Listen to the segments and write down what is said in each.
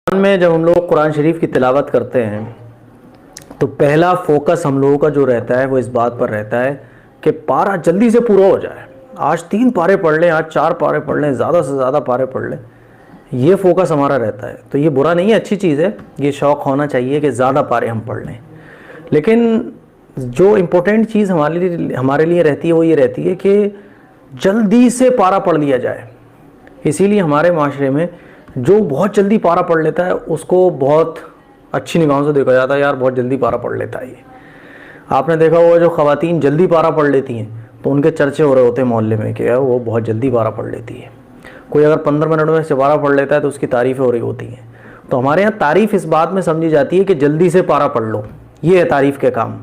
میں جب ہم لوگ قرآن شریف کی تلاوت کرتے ہیں تو پہلا فوکس ہم لوگوں کا جو رہتا ہے وہ اس بات پر رہتا ہے کہ پارہ جلدی سے پورا ہو جائے. آج 3 پارے پڑھ لیں, آج 4 پارے پڑھ لیں, زیادہ سے زیادہ پارے پڑھ لیں. یہ فوکس ہمارا رہتا ہے. تو یہ برا نہیں ہے, اچھی چیز ہے. یہ شوق ہونا چاہیے کہ زیادہ پارے ہم پڑھ لیں. لیکن جو امپورٹنٹ چیز ہمارے لیے رہتی ہے وہ یہ رہتی ہے کہ جلدی سے پارہ پڑھ لیا جائے. اسی لیے ہمارے معاشرے میں جو بہت جلدی پارہ پڑھ لیتا ہے اس کو بہت اچھی نگاہوں سے دیکھا جاتا ہے, یار بہت جلدی پارہ پڑھ لیتا ہے یہ. آپ نے دیکھا ہوگا جو خواتین جلدی پارہ پڑھ لیتی ہیں تو ان کے چرچے ہو رہے ہوتے ہیں محلے میں کہ وہ بہت جلدی پارہ پڑھ لیتی ہے. کوئی اگر 15 منٹ میں سے پارہ پڑھ لیتا ہے تو اس کی تعریفیں ہو رہی ہوتی ہیں. تو ہمارے یہاں تعریف اس بات میں سمجھی جاتی ہے کہ جلدی سے پارہ پڑھ لو, یہ ہے تعریف کے کام.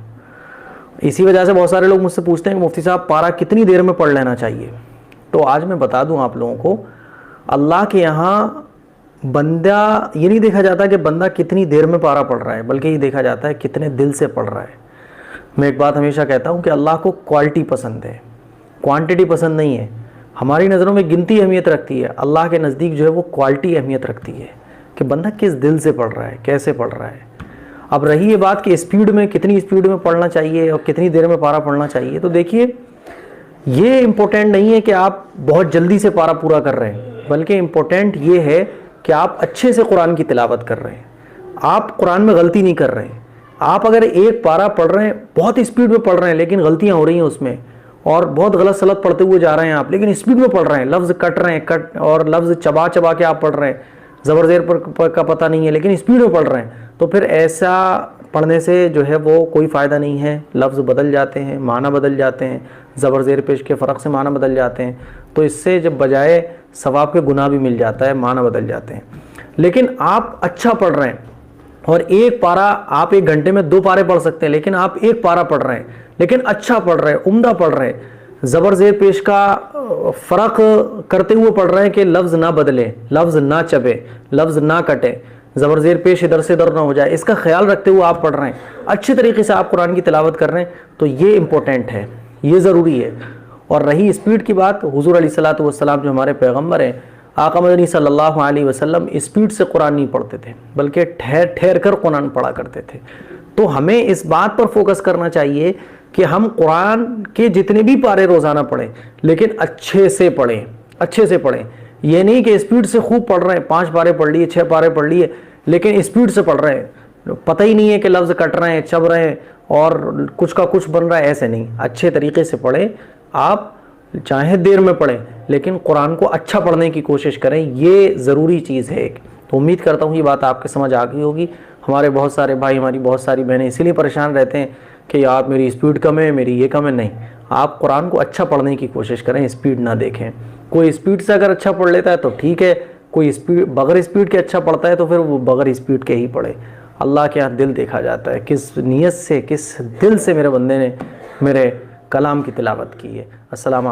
اسی وجہ سے بہت سارے لوگ مجھ سے پوچھتے ہیں کہ مفتی صاحب پارہ کتنی دیر میں پڑھ لینا چاہیے. تو آج میں بتا دوں آپ لوگوں کو, اللہ کے یہاں بندہ یہ نہیں دیکھا جاتا کہ بندہ کتنی دیر میں پارہ پڑھ رہا ہے, بلکہ یہ دیکھا جاتا ہے کتنے دل سے پڑھ رہا ہے. میں ایک بات ہمیشہ کہتا ہوں کہ اللہ کو کوالٹی پسند ہے, کوانٹٹی پسند نہیں ہے. ہماری نظروں میں گنتی اہمیت رکھتی ہے, اللہ کے نزدیک جو ہے وہ کوالٹی اہمیت رکھتی ہے کہ بندہ کس دل سے پڑھ رہا ہے, کیسے پڑھ رہا ہے. اب رہی یہ بات کہ اسپیڈ میں, کتنی اسپیڈ میں پڑھنا چاہیے اور کتنی دیر میں پارہ پڑھنا چاہیے, تو دیکھیے یہ امپورٹنٹ نہیں ہے کہ آپ بہت جلدی سے پارہ پورا کر رہے ہیں, بلکہ امپورٹنٹ یہ ہے کہ آپ اچھے سے قرآن کی تلاوت کر رہے ہیں, آپ قرآن میں غلطی نہیں کر رہے ہیں. آپ اگر ایک پارہ پڑھ رہے ہیں, بہت اسپیڈ میں پڑھ رہے ہیں لیکن غلطیاں ہو رہی ہیں اس میں, اور بہت غلط سلط پڑھتے ہوئے جا رہے ہیں آپ, لیکن اسپیڈ میں پڑھ رہے ہیں, لفظ کٹ رہے ہیں, اور لفظ چبا چبا کے آپ پڑھ رہے ہیں, زبر زیر پر کا پتہ نہیں ہے لیکن اسپیڈ میں پڑھ رہے ہیں, تو پھر ایسا پڑھنے سے جو ہے وہ کوئی فائدہ نہیں ہے. لفظ بدل جاتے ہیں, معنی بدل جاتے ہیں, زبر زیر پیش کے فرق سے معنی بدل جاتے ہیں. تو اس سے جب بجائے ثواب کے گناہ بھی مل جاتا ہے, معنی بدل جاتے ہیں. لیکن آپ اچھا پڑھ رہے ہیں اور ایک پارہ, آپ 1 گھنٹے میں 2 پارے پڑھ سکتے ہیں, لیکن آپ ایک پارہ پڑھ رہے ہیں لیکن اچھا پڑھ رہے ہیں, عمدہ پڑھ رہے ہیں, زبر زیر پیش کا فرق کرتے ہوئے پڑھ رہے ہیں کہ لفظ نہ بدلے, لفظ نہ چبے, لفظ نہ کٹے, زبر زیر پیش ادھر سے ادھر نہ ہو جائے, اس کا خیال رکھتے ہوئے آپ پڑھ رہے ہیں, اچھے طریقے سے آپ قرآن کی تلاوت کر رہے ہیں. تو یہ امپورٹنٹ ہے, یہ ضروری ہے. اور رہی اسپیڈ کی بات, حضور علیہ الصلوۃ والسلام جو ہمارے پیغمبر ہیں, آقا مدنی صلی اللہ علیہ وسلم اسپیڈ سے قرآن نہیں پڑھتے تھے بلکہ ٹھہر ٹھہر کر قرآن پڑھا کرتے تھے. تو ہمیں اس بات پر فوکس کرنا چاہیے کہ ہم قرآن کے جتنے بھی پارے روزانہ پڑھیں لیکن اچھے سے پڑھیں, اچھے سے پڑھیں. یہ نہیں کہ اسپیڈ سے خوب پڑھ رہے ہیں, 5 پارے پڑھ لیے, 6 پارے پڑھ لیے, لیکن اسپیڈ سے پڑھ رہے ہیں, پتہ ہی نہیں ہے کہ لفظ کٹ رہے ہیں, چب رہے ہیں اور کچھ کا کچھ بن رہا ہے. ایسے نہیں, اچھے طریقے سے پڑھیں. آپ چاہے دیر میں پڑھیں لیکن قرآن کو اچھا پڑھنے کی کوشش کریں, یہ ضروری چیز ہے ایک. تو امید کرتا ہوں یہ بات آپ کے سمجھ آ گئی ہوگی. ہمارے بہت سارے بھائی, ہماری بہت ساری بہنیں اسی لیے پریشان رہتے ہیں کہ یار میری اسپیڈ کم ہے, میری یہ کم ہے. نہیں, آپ قرآن کو اچھا پڑھنے کی کوشش کریں, اسپیڈ نہ دیکھیں. کوئی اسپیڈ سے اگر اچھا پڑھ لیتا ہے تو ٹھیک ہے, کوئی بغیر اسپیڈ کے اچھا پڑھتا ہے تو پھر وہ بغیر اسپیڈ کے ہی پڑھے. اللہ کے یہاں دل دیکھا جاتا ہے, کس نیت سے, کس دل سے میرے بندے نے میرے کلام کی تلاوت کی ہے. السلام